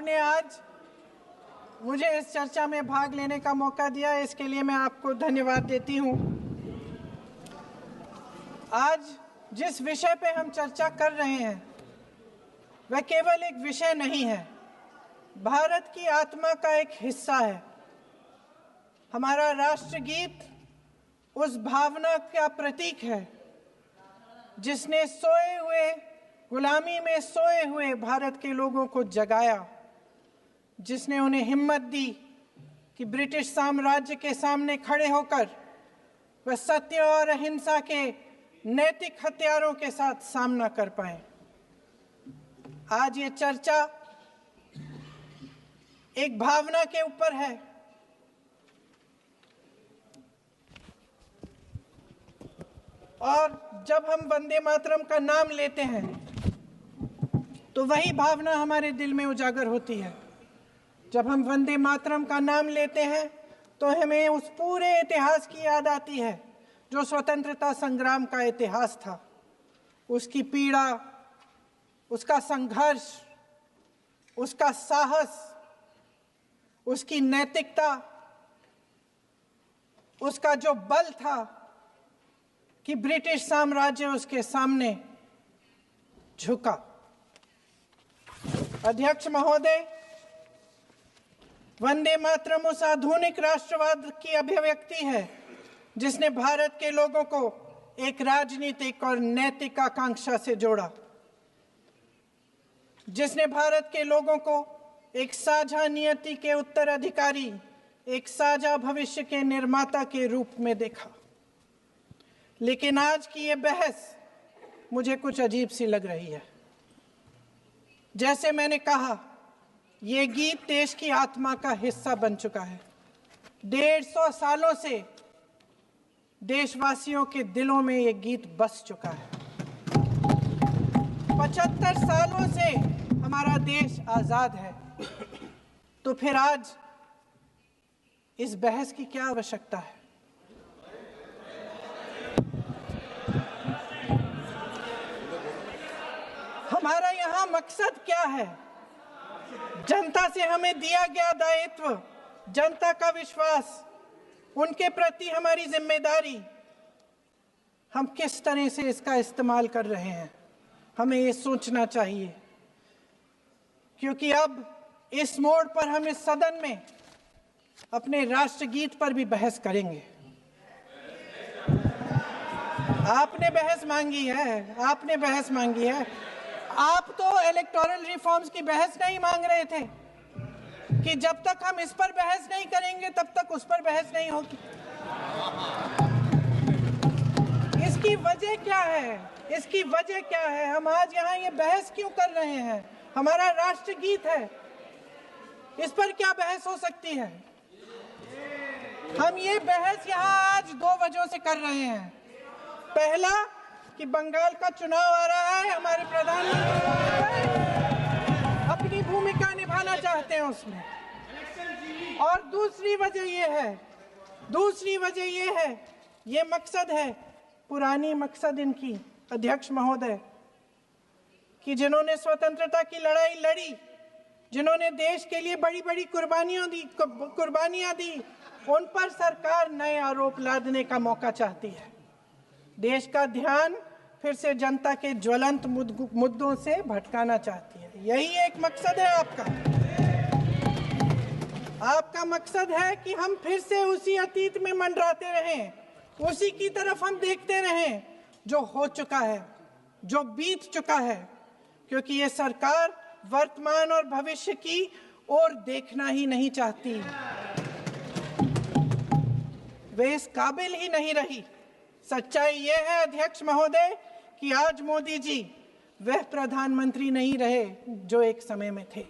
आपने आज मुझे इस चर्चा में भाग लेने का मौका दिया, इसके लिए मैं आपको धन्यवाद देती हूँ। आज जिस विषय पे हम चर्चा कर रहे हैं वह केवल एक विषय नहीं है, भारत की आत्मा का एक हिस्सा है। हमारा राष्ट्रगीत उस भावना का प्रतीक है जिसने सोए हुए, गुलामी में सोए हुए भारत के लोगों को जगाया, जिसने उन्हें हिम्मत दी कि ब्रिटिश साम्राज्य के सामने खड़े होकर वह सत्य और अहिंसा के नैतिक हथियारों के साथ सामना कर पाए। आज ये चर्चा एक भावना के ऊपर है। और जब हम वंदे मातरम का नाम लेते हैं तो वही भावना हमारे दिल में उजागर होती है। जब हम वंदे मातरम का नाम लेते हैं तो हमें उस पूरे इतिहास की याद आती है जो स्वतंत्रता संग्राम का इतिहास था, उसकी पीड़ा, उसका संघर्ष, उसका साहस, उसकी नैतिकता, उसका जो बल था कि ब्रिटिश साम्राज्य उसके सामने झुका। अध्यक्ष महोदय, वंदे मातरम उस आधुनिक राष्ट्रवाद की अभिव्यक्ति है जिसने भारत के लोगों को एक राजनीतिक और नैतिक आकांक्षा से जोड़ा, जिसने भारत के लोगों को एक साझा नियति के उत्तराधिकारी, एक साझा भविष्य के निर्माता के रूप में देखा। लेकिन आज की ये बहस मुझे कुछ अजीब सी लग रही है। जैसे मैंने कहा, ये गीत देश की आत्मा का हिस्सा बन चुका है। 150 सालों से देशवासियों के दिलों में ये गीत बस चुका है। 75 सालों से हमारा देश आजाद है, तो फिर आज इस बहस की क्या आवश्यकता है? हमारा यहाँ मकसद क्या है? जनता से हमें दिया गया दायित्व, जनता का विश्वास, उनके प्रति हमारी जिम्मेदारी, हम किस तरह से इसका इस्तेमाल कर रहे हैं, हमें ये सोचना चाहिए। क्योंकि अब इस मोड़ पर हम इस सदन में अपने राष्ट्रगीत पर भी बहस करेंगे। आपने बहस मांगी है, आपने बहस मांगी है। आप तो इलेक्टोरल रिफॉर्म्स की बहस नहीं मांग रहे थे कि जब तक हम इस पर बहस नहीं करेंगे तब तक उस पर बहस नहीं होगी। इसकी वजह क्या है? इसकी वजह क्या है? हम आज यहाँ ये बहस क्यों कर रहे हैं? हमारा राष्ट्रगीत है, इस पर क्या बहस हो सकती है? हम ये बहस यहाँ आज 2 वजहों से कर रहे हैं। पहला कि बंगाल का चुनाव आ रहा है, हमारे प्रधानमंत्री अपनी भूमिका निभाना चाहते हैं उसमें। और दूसरी वजह ये है, ये मकसद है, पुरानी मकसद इनकी, अध्यक्ष महोदय, कि जिन्होंने स्वतंत्रता की लड़ाई लड़ी, जिन्होंने देश के लिए बड़ी बड़ी कुर्बानियां दी, उन पर सरकार नए आरोप लादने का मौका चाहती है। देश का ध्यान फिर से जनता के ज्वलंत मुद्दों से भटकाना चाहती है। यही एक मकसद है आपका। आपका मकसद है कि हम फिर से उसी अतीत में मंडराते रहें, उसी की तरफ हम देखते रहें जो हो चुका है, जो बीत चुका है। क्योंकि ये सरकार वर्तमान और भविष्य की ओर देखना ही नहीं चाहती, वे इस काबिल ही नहीं रही। सच्चाई ये है अध्यक्ष महोदय कि आज मोदी जी वह प्रधानमंत्री नहीं रहे जो एक समय में थे।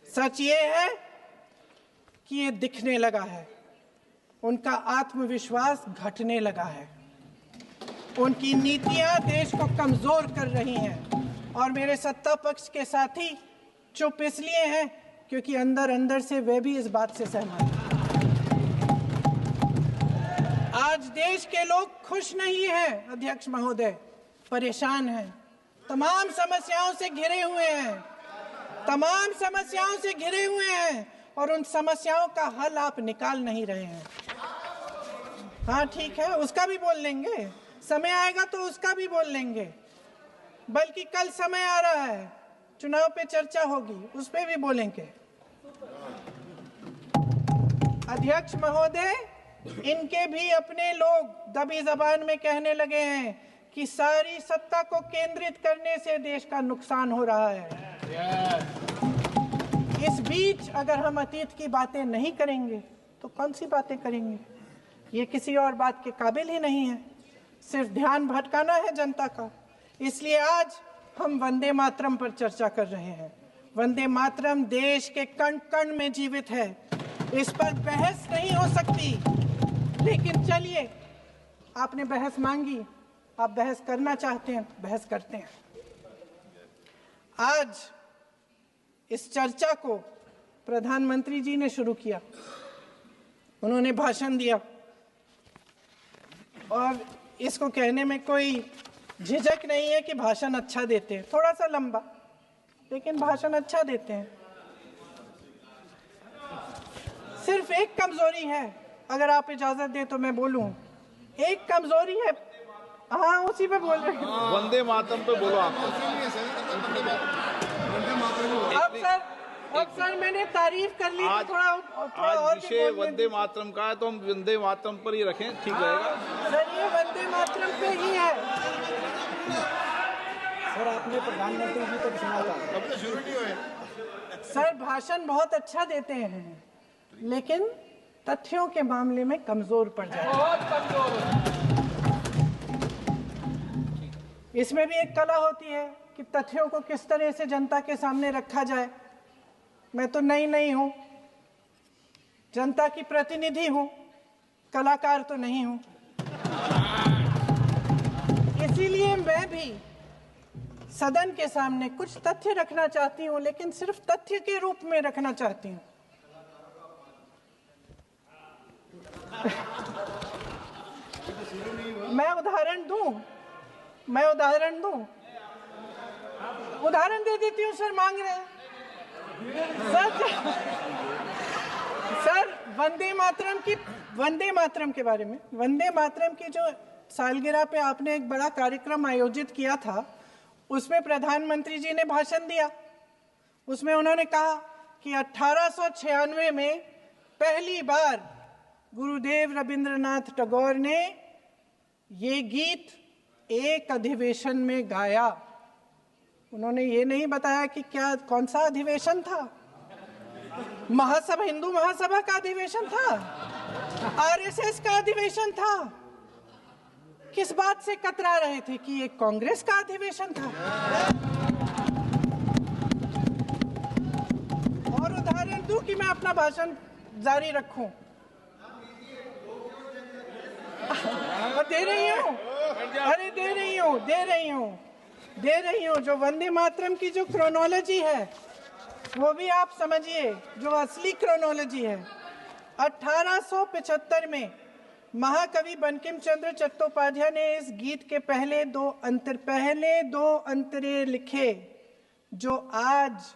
सच ये है कि ये दिखने लगा है, उनका आत्मविश्वास घटने लगा है, उनकी नीतियां देश को कमजोर कर रही हैं। और मेरे सत्ता पक्ष के साथी चुप इसलिए हैं क्योंकि अंदर अंदर से वे भी इस बात से सहमत हैं। आज देश के लोग खुश नहीं हैं अध्यक्ष महोदय, परेशान हैं, तमाम समस्याओं से घिरे हुए हैं, तमाम समस्याओं से घिरे हुए हैं और उन समस्याओं का हल आप निकाल नहीं रहे हैं। हाँ ठीक है, उसका भी बोल लेंगे, समय आएगा तो उसका भी बोल लेंगे। बल्कि कल समय आ रहा है, चुनाव पे चर्चा होगी, उस पे भी बोलेंगे। अध्यक्ष महोदय, इनके भी अपने लोग दबी जबान में कहने लगे हैं कि सारी सत्ता को केंद्रित करने से देश का नुकसान हो रहा है। इस बीच अगर हम अतीत की बातें नहीं करेंगे तो कौन सी बातें करेंगे? ये किसी और बात के काबिल ही नहीं है, सिर्फ ध्यान भटकाना है जनता का। इसलिए आज हम वंदे मातरम पर चर्चा कर रहे हैं। वंदे मातरम देश के कण कण में जीवित है, इस पर बहस नहीं हो सकती। लेकिन चलिए, आपने बहस मांगी, आप बहस करना चाहते हैं, बहस करते हैं। आज इस चर्चा को प्रधानमंत्री जी ने शुरू किया, उन्होंने भाषण दिया और इसको कहने में कोई झिझक नहीं है कि भाषण अच्छा देते हैं, थोड़ा सा लंबा, लेकिन भाषण अच्छा देते हैं। सिर्फ एक कमजोरी है, अगर आप इजाजत दें तो मैं बोलूं, एक कमजोरी है। हाँ, उसी पे बोल रहे हैं, वंदे मातरम पे बोलो आप। अब सर मैंने तारीफ कर ली, थोड़ा आज विषय वंदे मातरम का है तो हम वंदे मातरम पर ही रखें, ठीक रहेगा। सर ये वंदे मातरम पे ही है। सर आपने प्रधानमंत्री जी को सुना था, तब तो शुरू नहीं हुए। सर भाषण बहुत अच्छा देते हैं, लेकिन तथ्यों के मामले में कमजोर पड़ जाते हैं, बहुत कमजोर। इसमें भी एक कला होती है कि तथ्यों को किस तरह से जनता के सामने रखा जाए। मैं तो नहीं हूं, जनता की प्रतिनिधि हूं, कलाकार तो नहीं हूं। इसीलिए मैं भी सदन के सामने कुछ तथ्य रखना चाहती हूं, लेकिन सिर्फ तथ्य के रूप में रखना चाहती हूं। मैं उदाहरण दूं, उदाहरण दे देती हूँ। सर मांग रहे हैं सर वंदे मातरम के बारे में, वंदे मातरम की जो सालगिरह पे आपने एक बड़ा कार्यक्रम आयोजित किया था, उसमें प्रधानमंत्री जी ने भाषण दिया। उसमें उन्होंने कहा कि 1896 में पहली बार गुरुदेव रविंद्रनाथ टैगोर ने ये गीत एक अधिवेशन में गाया। उन्होंने ये नहीं बताया कि कौन सा अधिवेशन था, महासभा, हिंदू महासभा का अधिवेशन था, आरएसएस का अधिवेशन था, किस बात से कतरा रहे थे कि ये कांग्रेस का अधिवेशन था। और उदाहरण दूं कि मैं अपना भाषण जारी रखूं, दे रही हूं। जो वंदे मातरम की जो क्रोनोलॉजी है वो भी आप समझिए, जो असली क्रोनोलॉजी है। 1875 में महाकवि बंकिम चंद्र चट्टोपाध्याय ने इस गीत के पहले दो अंतरे लिखे, जो आज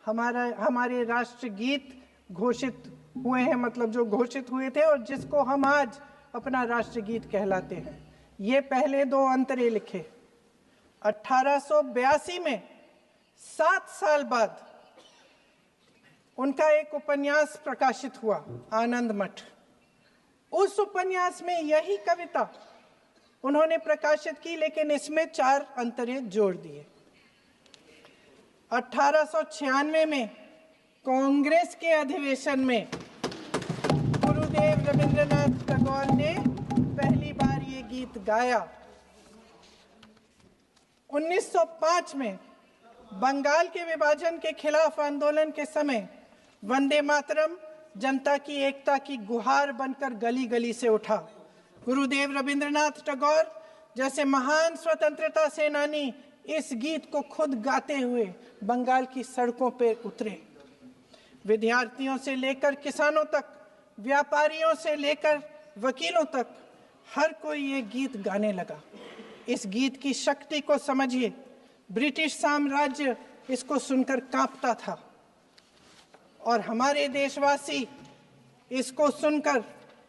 हमारे राष्ट्रगीत घोषित हुए हैं, मतलब जो घोषित हुए थे और जिसको हम आज अपना राष्ट्रगीत कहलाते हैं। ये पहले दो अंतरे लिखे 1882 में, 7 साल बाद उनका एक उपन्यास प्रकाशित हुआ, आनंद मठ। उस उपन्यास में यही कविता उन्होंने प्रकाशित की, लेकिन इसमें 4 अंतरे जोड़ दिए। 1896 में कांग्रेस के अधिवेशन में गुरुदेव रविंद्रनाथ टैगोर ने पहली बार ये गीत गाया। 1905 में बंगाल के विभाजन के खिलाफ आंदोलन के समय वंदे मातरम जनता की एकता की गुहार बनकर गली गली से उठा। गुरुदेव रविंद्रनाथ टैगोर जैसे महान स्वतंत्रता सेनानी इस गीत को खुद गाते हुए बंगाल की सड़कों पर उतरे। विद्यार्थियों से लेकर किसानों तक, व्यापारियों से लेकर वकीलों तक, हर कोई ये गीत गाने लगा। इस गीत की शक्ति को समझिए। ब्रिटिश साम्राज्य इसको सुनकर कांपता था और हमारे देशवासी इसको सुनकर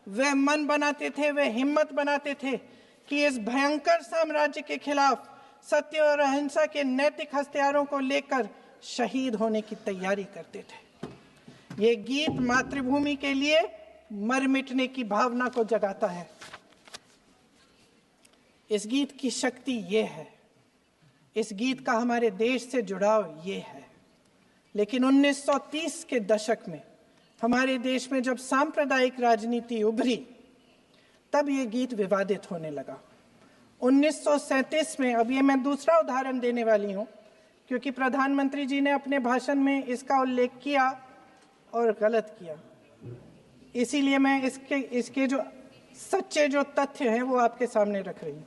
वह मन बनाते थे, वह हिम्मत बनाते थे कि इस भयंकर साम्राज्य के खिलाफ सत्य और अहिंसा के नैतिक हथियारों को लेकर शहीद होने की तैयारी करते थे। ये गीत मातृभूमि के लिए मर मिटने की भावना को जगाता है। इस गीत की शक्ति ये है, इस गीत का हमारे देश से जुड़ाव ये है। लेकिन 1930 के दशक में हमारे देश में जब सांप्रदायिक राजनीति उभरी, तब ये गीत विवादित होने लगा। 1937 में, अब ये मैं दूसरा उदाहरण देने वाली हूँ क्योंकि प्रधानमंत्री जी ने अपने भाषण में इसका उल्लेख किया और गलत किया, इसीलिए मैं इसके जो सच्चे जो तथ्य हैं वो आपके सामने रख रही हूँ।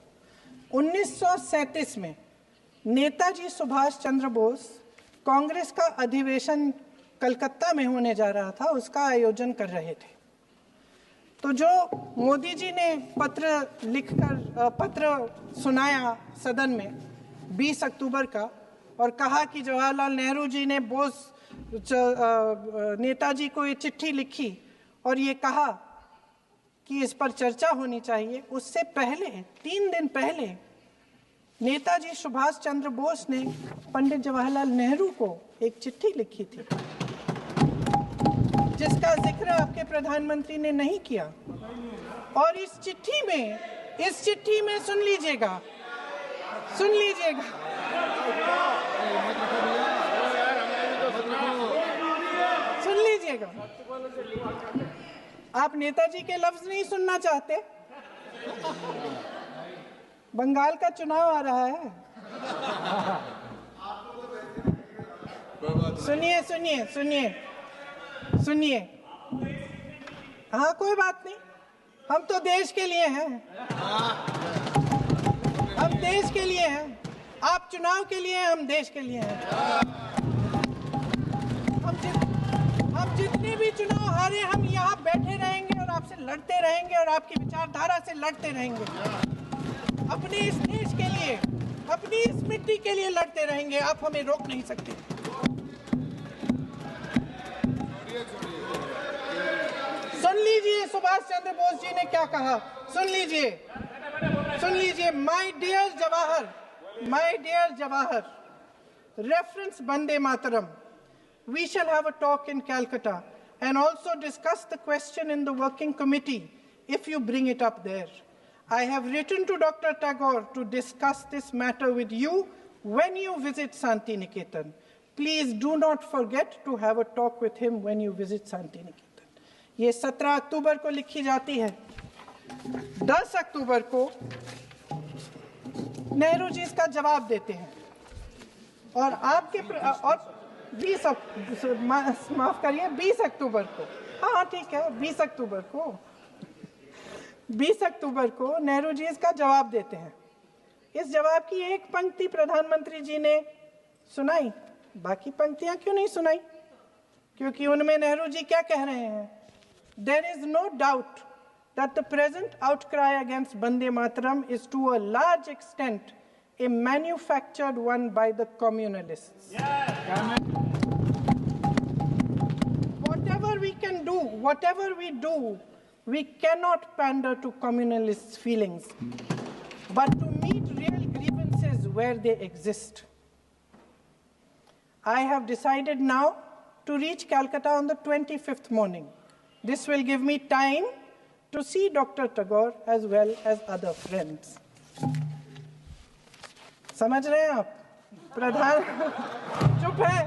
1937 में नेताजी सुभाष चंद्र बोस कांग्रेस का अधिवेशन कलकत्ता में होने जा रहा था, उसका आयोजन कर रहे थे। तो जो मोदी जी ने पत्र सुनाया सदन में 20 अक्टूबर का और कहा कि जवाहरलाल नेहरू जी ने नेताजी को ये चिट्ठी लिखी और ये कहा कि इस पर चर्चा होनी चाहिए, उससे पहले 3 दिन पहले नेताजी सुभाष चंद्र बोस ने पंडित जवाहरलाल नेहरू को एक चिट्ठी लिखी थी जिसका जिक्र आपके प्रधानमंत्री ने नहीं किया। और इस चिट्ठी में सुन लीजिएगा आप नेताजी के लफ्ज नहीं सुनना चाहते? बंगाल का चुनाव आ रहा है, सुनिए। हाँ, कोई बात नहीं, हम तो देश के लिए हैं, हम देश के लिए हैं। आप चुनाव के लिए हैं, हम देश के लिए हैं। हम जितने भी चुनाव हारे, हम यहाँ बैठे रहेंगे और आपसे लड़ते रहेंगे और आपकी विचारधारा से लड़ते रहेंगे। अपने इस देश के लिए, अपनी इस मिट्टी के लिए लड़ते रहेंगे। आप हमें रोक नहीं सकते। सुन लीजिए सुभाष चंद्र बोस जी ने क्या कहा, सुन लीजिए। My dear Jawahar, reference Vande Mataram, we shall have a talk in Calcutta and also discuss the question in the working committee if you bring it up there. I have written to Dr. Tagore to discuss this matter with you when you visit Santi Niketan. Please do not forget to have a talk with him when you visit Santi Niketan. ये 17 अक्टूबर को लिखी जाती है। 10 अक्टूबर को नेहरू जी इसका जवाब देते हैं और आपके और 20 अक्टूबर को, हाँ ठीक है, 20 अक्टूबर को नेहरू जी इसका जवाब देते हैं। इस जवाब की एक पंक्ति प्रधानमंत्री जी ने सुनाई, बाकी पंक्तियां क्यों नहीं सुनाई? क्योंकि उनमें नेहरू जी क्या कह रहे हैं? There is no doubt that the present outcry against Vande Mataram is to a large extent a manufactured one by the communalists. Whatever we do, we cannot pander to communalists' feelings, but to meet real grievances where they exist. I have decided now to reach Calcutta on the 25th morning. This will give me time to see Dr. Tagore as well as other friends. समझ रहे हैं आप? प्रधान चुप है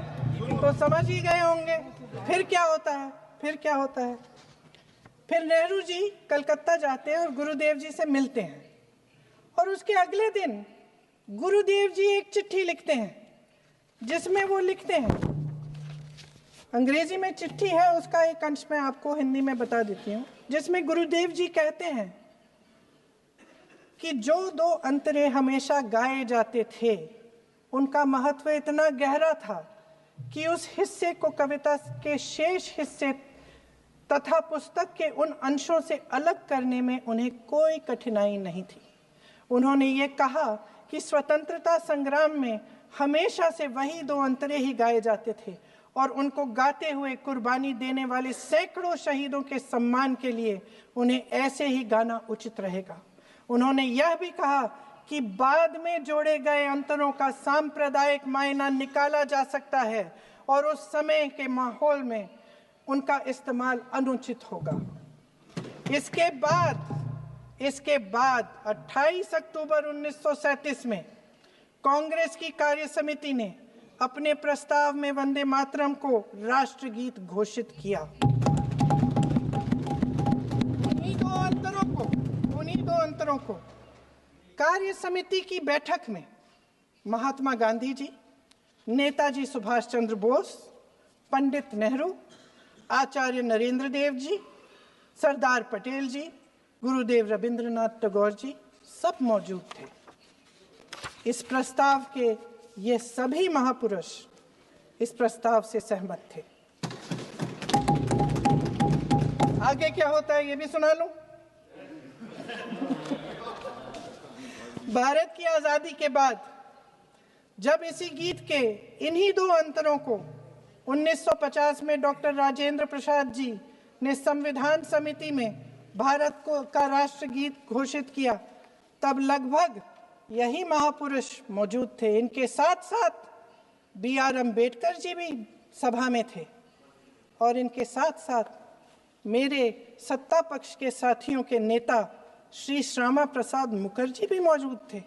तो समझ ही गए होंगे। फिर क्या होता है? फिर नेहरू जी कलकत्ता जाते हैं और गुरुदेव जी से मिलते हैं और उसके अगले दिन गुरुदेव जी एक चिट्ठी लिखते हैं जिसमें वो लिखते हैं, अंग्रेजी में चिट्ठी है, उसका एक अंश मैं आपको हिंदी में बता देती हूँ, जिसमें गुरुदेव जी कहते हैं कि जो 2 अंतरे हमेशा गाए जाते थे उनका महत्व इतना गहरा था कि उस हिस्से को कविता के शेष हिस्से तथा पुस्तक के उन अंशों से अलग करने में उन्हें कोई कठिनाई नहीं थी। उन्होंने ये कहा कि स्वतंत्रता संग्राम में हमेशा से वही दो अंतरे ही गाए जाते थे और उनको गाते हुए कुर्बानी देने वाले सैकड़ों शहीदों के सम्मान के लिए उन्हें ऐसे ही गाना उचित रहेगा। उन्होंने यह भी कहा कि बाद में जोड़े गए अंतरों का सांप्रदायिक मायना निकाला जा सकता है और उस समय के माहौल में उनका इस्तेमाल अनुचित होगा। इसके बाद 28 अक्टूबर 1937 में कांग्रेस की कार्य समिति ने अपने प्रस्ताव में वंदे मातरम को राष्ट्रगीत घोषित किया। उन्हीं दो अंतरों को कार्य समिति की बैठक में महात्मा गांधी जी, नेताजी सुभाष चंद्र बोस, पंडित नेहरू, आचार्य नरेंद्र देव जी, सरदार पटेल जी, गुरुदेव रविंद्रनाथ टैगोर जी सब मौजूद थे। इस प्रस्ताव के ये सभी महापुरुष इस प्रस्ताव से सहमत थे। आगे क्या होता है ये भी सुना लूं। भारत की आजादी के बाद जब इसी गीत के इन्हीं दो अंतरों को 1950 में डॉक्टर राजेंद्र प्रसाद जी ने संविधान समिति में भारत का राष्ट्रगीत घोषित किया, तब लगभग यही महापुरुष मौजूद थे। इनके साथ साथ BR अम्बेडकर जी भी सभा में थे और इनके साथ साथ मेरे सत्ता पक्ष के साथियों के नेता श्री श्यामा प्रसाद मुखर्जी भी मौजूद थे।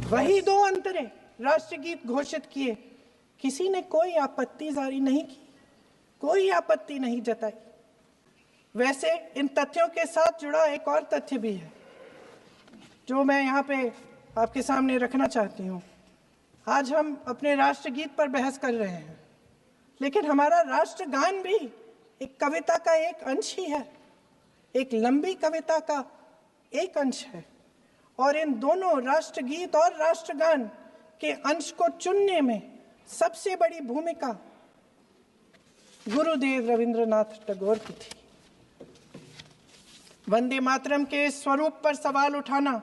वही दो अंतरे राष्ट्रगीत घोषित किए। किसी ने कोई आपत्ति जारी नहीं की, कोई आपत्ति नहीं जताई। वैसे इन तथ्यों के साथ जुड़ा एक और तथ्य भी है जो मैं यहाँ पे आपके सामने रखना चाहती हूँ। आज हम अपने राष्ट्रगीत पर बहस कर रहे हैं, लेकिन हमारा राष्ट्रगान भी एक कविता का एक अंश ही है, एक लंबी कविता का एक अंश है। और इन दोनों राष्ट्रगीत और राष्ट्रगान के अंश को चुनने में सबसे बड़ी भूमिका गुरुदेव रविंद्रनाथ टैगोर की थी। वंदे मातरम के स्वरूप पर सवाल उठाना,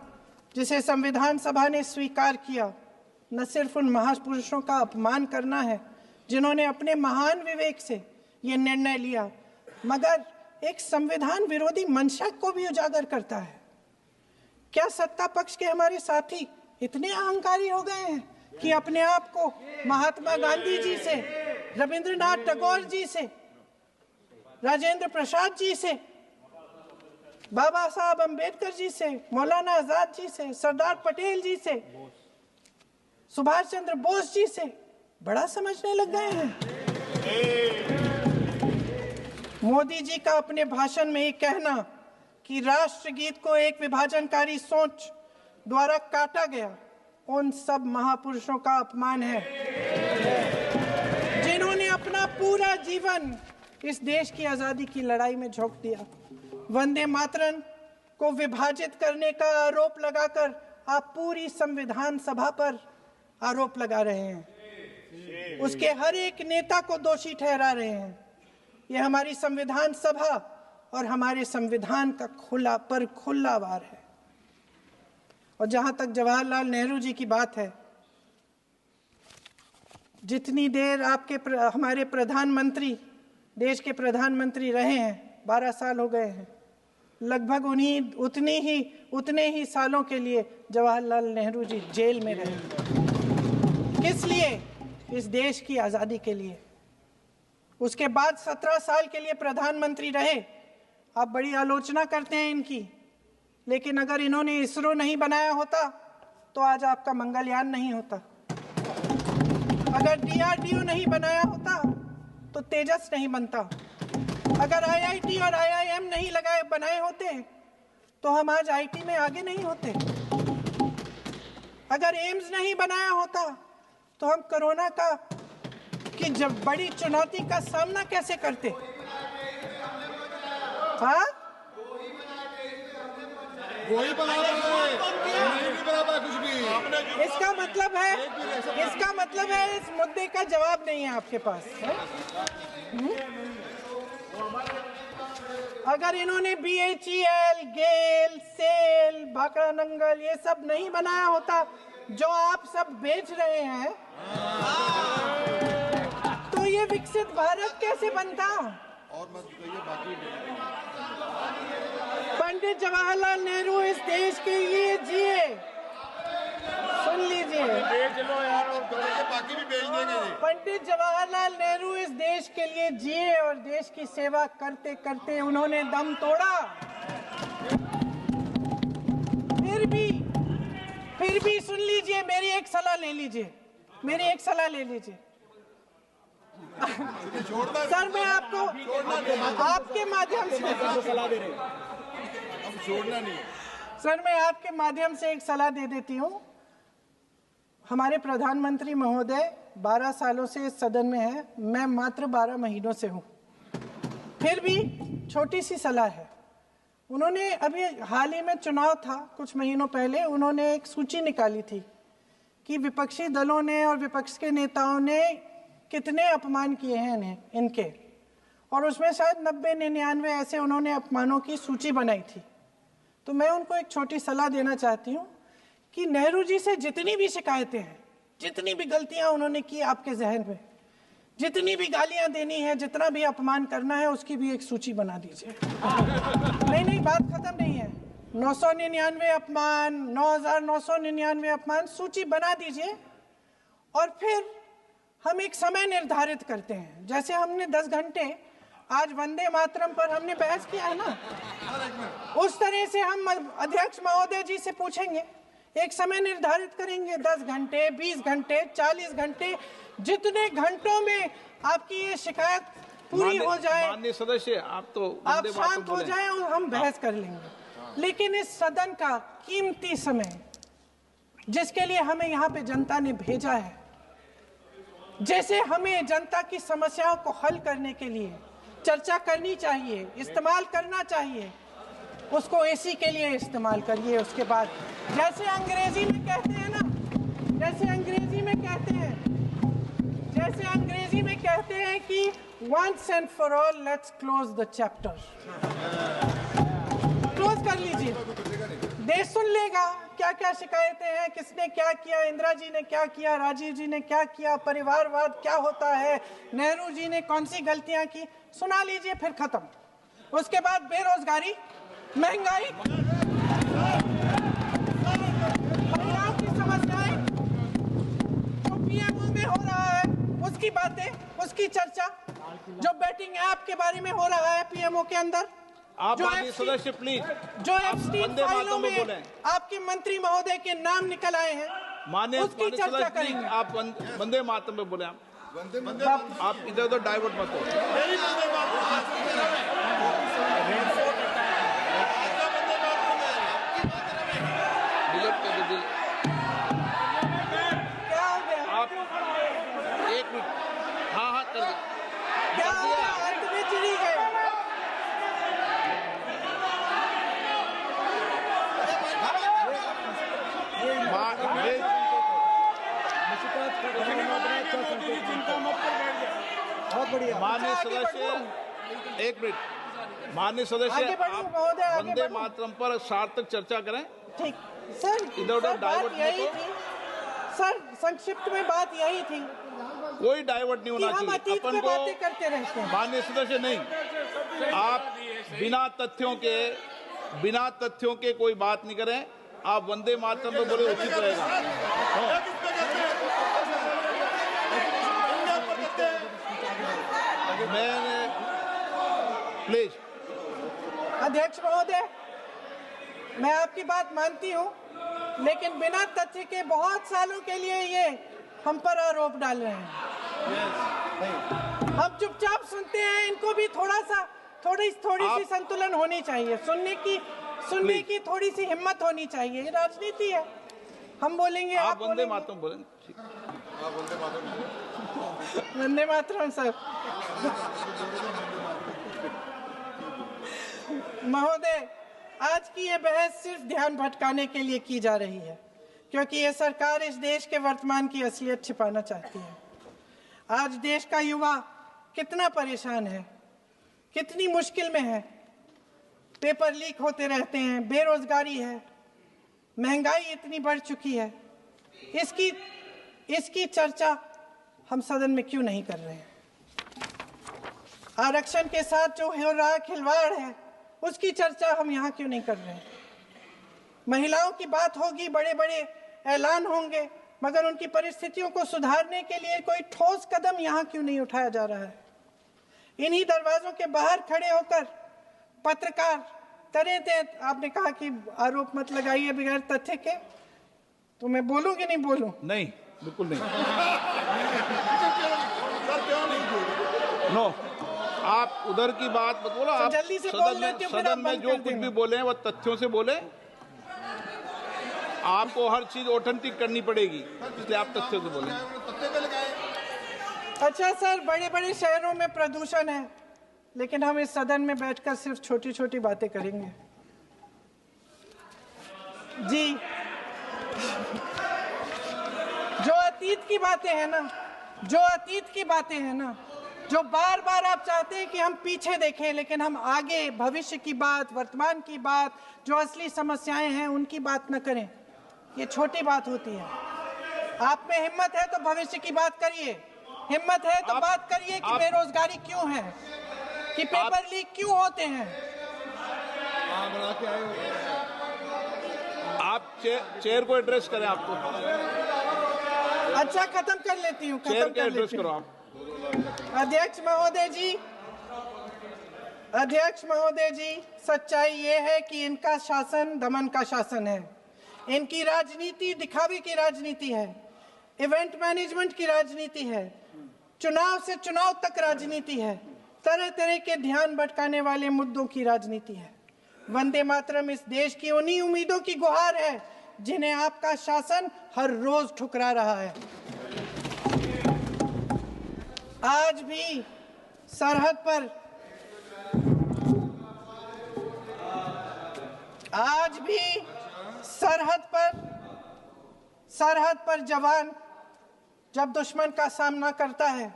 जिसे संविधान सभा ने स्वीकार किया, न सिर्फ उन महापुरुषों का अपमान करना है जिन्होंने अपने महान विवेक से ये निर्णय लिया, मगर एक संविधान विरोधी मंशा को भी उजागर करता है। क्या सत्ता पक्ष के हमारे साथी इतने अहंकारी हो गए हैं कि अपने आप को महात्मा गांधी जी से, रविंद्रनाथ टैगोर जी से, राजेंद्र प्रसाद जी से, बाबा साहब अम्बेडकर जी से, मौलाना आजाद जी से, सरदार पटेल जी से, सुभाष चंद्र बोस जी से बड़ा समझने लग गए हैं? मोदी जी का अपने भाषण में ही कहना कि राष्ट्रगीत को एक विभाजनकारी सोच द्वारा काटा गया, उन सब महापुरुषों का अपमान है जिन्होंने अपना पूरा जीवन इस देश की आजादी की लड़ाई में झोंक दिया। वंदे मातरम को विभाजित करने का आरोप लगाकर आप पूरी संविधान सभा पर आरोप लगा रहे हैं, उसके हर एक नेता को दोषी ठहरा रहे हैं। यह हमारी संविधान सभा और हमारे संविधान का खुला वार है। और जहां तक जवाहरलाल नेहरू जी की बात है, जितनी देर हमारे प्रधानमंत्री देश के प्रधानमंत्री रहे हैं, 12 साल हो गए हैं, लगभग उतने ही सालों के लिए जवाहरलाल नेहरू जी जेल में रहे। किस लिए? इस देश की आज़ादी के लिए। उसके बाद 17 साल के लिए प्रधानमंत्री रहे। आप बड़ी आलोचना करते हैं इनकी, लेकिन अगर इन्होंने इसरो नहीं बनाया होता तो आज आपका मंगलयान नहीं होता। अगर DRDO नहीं बनाया होता तो तेजस नहीं बनता। अगर IIT और IIM नहीं बनाए होते तो हम आज IT में आगे नहीं होते। अगर एम्स नहीं बनाया होता तो हम कोरोना की जब बड़ी चुनौती का सामना कैसे करते? हाँ, वही बना रहा है, नहीं बना कुछ भी। इसका मतलब है इस मुद्दे का जवाब नहीं है आपके पास। अगर इन्होंने BHEL, गेल, सेल, भाखड़ा नंगल ये सब नहीं बनाया होता जो आप सब बेच रहे हैं, तो ये विकसित भारत कैसे बनता? और मत कहिए बाकी पंडित जवाहरलाल नेहरू इस देश के लिए जिए। सुन लीजिए, बेच लो यार, और बाकी भी बेच देंगे जी। पंडित जवाहरलाल नेहरू इस देश के लिए जिए और देश की सेवा करते करते उन्होंने दम तोड़ा। फिर भी सुन लीजिए, मेरी एक सलाह ले लीजिए, मेरी एक सलाह ले लीजिए। सर मैं आपको आपके माध्यम से सलाह दे रहे हैं, हम छोड़ना नहीं है। सर मैं आपके माध्यम से एक सलाह दे देती हूँ। हमारे प्रधानमंत्री महोदय 12 सालों से इस सदन में हैं, मैं मात्र 12 महीनों से हूँ। फिर भी छोटी सी सलाह है। उन्होंने अभी हाल ही में चुनाव था, कुछ महीनों पहले उन्होंने एक सूची निकाली थी कि विपक्षी दलों ने और विपक्ष के नेताओं ने कितने अपमान किए हैं इनके, और उसमें शायद 90-99 ऐसे उन्होंने अपमानों की सूची बनाई थी। तो मैं उनको एक छोटी सलाह देना चाहती हूँ कि नेहरू जी से जितनी भी शिकायतें हैं, जितनी भी गलतियां उन्होंने की आपके जहन में, जितनी भी गालियां देनी है, जितना भी अपमान करना है, उसकी भी एक सूची बना दीजिए। नहीं, बात खत्म नहीं है। 999 अपमान, 9,999 अपमान, सूची बना दीजिए और फिर हम एक समय निर्धारित करते हैं। जैसे हमने 10 घंटे आज वंदे मातरम पर हमने बहस किया है ना, उस तरह से हम अध्यक्ष महोदय जी से पूछेंगे, एक समय निर्धारित करेंगे, 10 घंटे, 20 घंटे, 40 घंटे, जितने घंटों में आपकी ये शिकायत पूरी हो जाए, माननीय सदस्य आप तो आप शांत हो जाएं और हम बहस कर लेंगे। लेकिन इस सदन का कीमती समय, जिसके लिए हमें यहाँ पे जनता ने भेजा है, जैसे हमें जनता की समस्याओं को हल करने के लिए चर्चा करनी चाहिए, इस्तेमाल करना चाहिए, उसको एसी के लिए इस्तेमाल करिए। उसके बाद जैसे अंग्रेजी में कहते हैं ना, जैसे अंग्रेजी में कहते हैं कि once and for all let's close the chapter, close कर लीजिए। देश सुन लेगा क्या क्या शिकायतें हैं, किसने क्या किया, इंदिरा जी ने क्या किया, राजीव जी ने क्या किया, परिवारवाद क्या होता है, नेहरू जी ने कौन सी गलतियां की, सुना लीजिए, फिर खत्म। उसके बाद बेरोजगारी, महंगाई, महिलाओं की समस्याएं, जो पीएमओ में हो रहा है उसकी बातें, उसकी चर्चा, जो बैटिंग ऐप के बारे में हो रहा है पीएमओ के अंदर, आप सदस्य प्लीज, जो एफस्टीन फाइलों में आपके मंत्री महोदय के नाम निकल आए हैं, माननीय उसकी चर्चा करेंगे। आप वंदे मातरम पे बोले, आप इधर उधर डाइवर्ट मत हो। क्या हो गया? आप 1 मिनट, हाँ कर दो। क्या हो गया? अंत में चिड़ी गए। बहुत बढ़िया। माननीय सदस्य 1 मिनट, माननीय सदस्य आगे बढ़ो आप महोदय, आगे वंदे बढ़ो। मातरम पर सार्थक चर्चा करें। ठीक सर, इधर उधर सर, डाइवर्ट बात यही मत हो। थी सर, संक्षिप्त में बात यही थी कोई डाइवर्ट नहीं कि होना हम चाहिए अतीत अपन में को। बातें करते रहते हैं। माननीय सदस्य नहीं, आप बिना तथ्यों के कोई बात नहीं करें। आप वंदे मातरम पे बोले उचित रहेगा। मैंने प्लीज, अध्यक्ष महोदय, मैं आपकी बात मानती हूँ, लेकिन बिना तथ्य के बहुत सालों के लिए ये हम पर आरोप डाल रहे हैं। हम चुपचाप सुनते हैं, इनको भी थोड़ी सी संतुलन होनी चाहिए, सुनने की थोड़ी सी हिम्मत होनी चाहिए। ये राजनीति है, हम बोलेंगे, आप वंदे मातरम बोलें। ठीक, वंदे मातरम सर। महोदय, आज की ये बहस सिर्फ ध्यान भटकाने के लिए की जा रही है, क्योंकि ये सरकार इस देश के वर्तमान की असलियत छिपाना चाहती है। आज देश का युवा कितना परेशान है, कितनी मुश्किल में है, पेपर लीक होते रहते हैं, बेरोजगारी है, महंगाई इतनी बढ़ चुकी है, इसकी चर्चा हम सदन में क्यों नहीं कर रहे हैं? आरक्षण के साथ जो हो रहा खिलवाड़ है उसकी चर्चा हम यहाँ क्यों नहीं कर रहे हैं? महिलाओं की बात होगी, बड़े बड़े ऐलान होंगे, मगर उनकी परिस्थितियों को सुधारने के लिए कोई ठोस कदम यहाँ क्यों नहीं उठाया जा रहा है? इन्हीं दरवाजों के बाहर खड़े होकर पत्रकार तरह तरह, आपने कहा कि आरोप मत लगाइए बगैर तथ्य के, तो मैं बोलूं कि नहीं बोलूं? नहीं, बिल्कुल नहीं। नो, आप उधर की बात मत बोलो। आप जल्दी से बोल लेते हो, सदन में जो कुछ भी बोले हैं वो तथ्यों से बोले। आपको हर चीज ऑथेंटिक करनी पड़ेगी, इसलिए आप तथ्यों से बोले। अच्छा सर, बड़े बड़े शहरों में प्रदूषण है, लेकिन हम इस सदन में बैठकर सिर्फ छोटी छोटी बातें करेंगे। जी, जो अतीत की बातें हैं ना, जो बार बार आप चाहते हैं कि हम पीछे देखें, लेकिन हम आगे भविष्य की बात, वर्तमान की बात, जो असली समस्याएं हैं उनकी बात न करें, ये छोटी बात होती है। आप में हिम्मत है तो भविष्य की बात करिए, हिम्मत है तो बात करिए कि बेरोजगारी क्यों है, कि पेपर लीक क्यों होते हैं। आप चेयर को एड्रेस करें। आपको अच्छा, खत्म कर लेती हूँ, चेयर के एड्रेस करो आप। अध्यक्ष महोदय जी, सच्चाई ये है कि इनका शासन दमन का शासन है। इनकी राजनीति दिखावे की राजनीति है, इवेंट मैनेजमेंट की राजनीति है, चुनाव से चुनाव तक राजनीति है, तरह तरह के ध्यान भटकाने वाले मुद्दों की राजनीति है। वंदे मातरम इस देश की उन्हीं उम्मीदों की गुहार है जिन्हें आपका शासन हर रोज ठुकरा रहा है। आज भी सरहद पर जवान जब दुश्मन का सामना करता है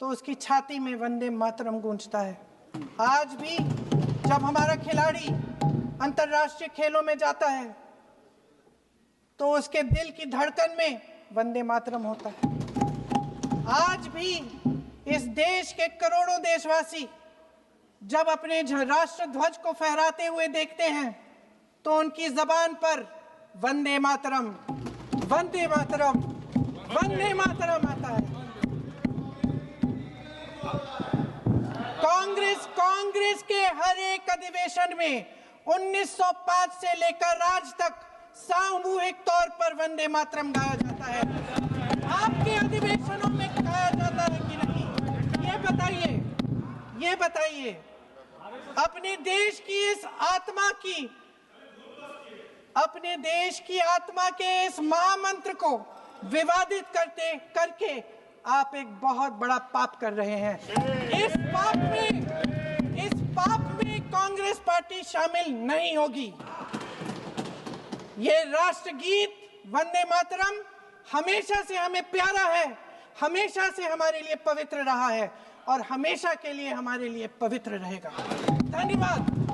तो उसकी छाती में वंदे मातरम गूंजता है। आज भी जब हमारा खिलाड़ी अंतर्राष्ट्रीय खेलों में जाता है तो उसके दिल की धड़कन में वंदे मातरम होता है। आज भी इस देश के करोड़ों देशवासी जब अपने राष्ट्र ध्वज को फहराते हुए देखते हैं तो उनकी जबान पर वंदे मातरम, वंदे मातरम, वंदे मातरम आता है। कांग्रेस के हर एक अधिवेशन में 1905 से लेकर आज तक सामूहिक तौर पर वंदे मातरम गाया जाता है। आपके अधिवेशनों में गाया जाता है कि नहीं, ये बताइए। अपने देश की आत्मा के इस महामंत्र को विवादित करके आप एक बहुत बड़ा पाप कर रहे हैं। इस पाप में कांग्रेस पार्टी शामिल नहीं होगी। ये राष्ट्रगीत वंदे मातरम हमेशा से हमें प्यारा है, हमेशा से हमारे लिए पवित्र रहा है और हमेशा के लिए हमारे लिए पवित्र रहेगा। धन्यवाद।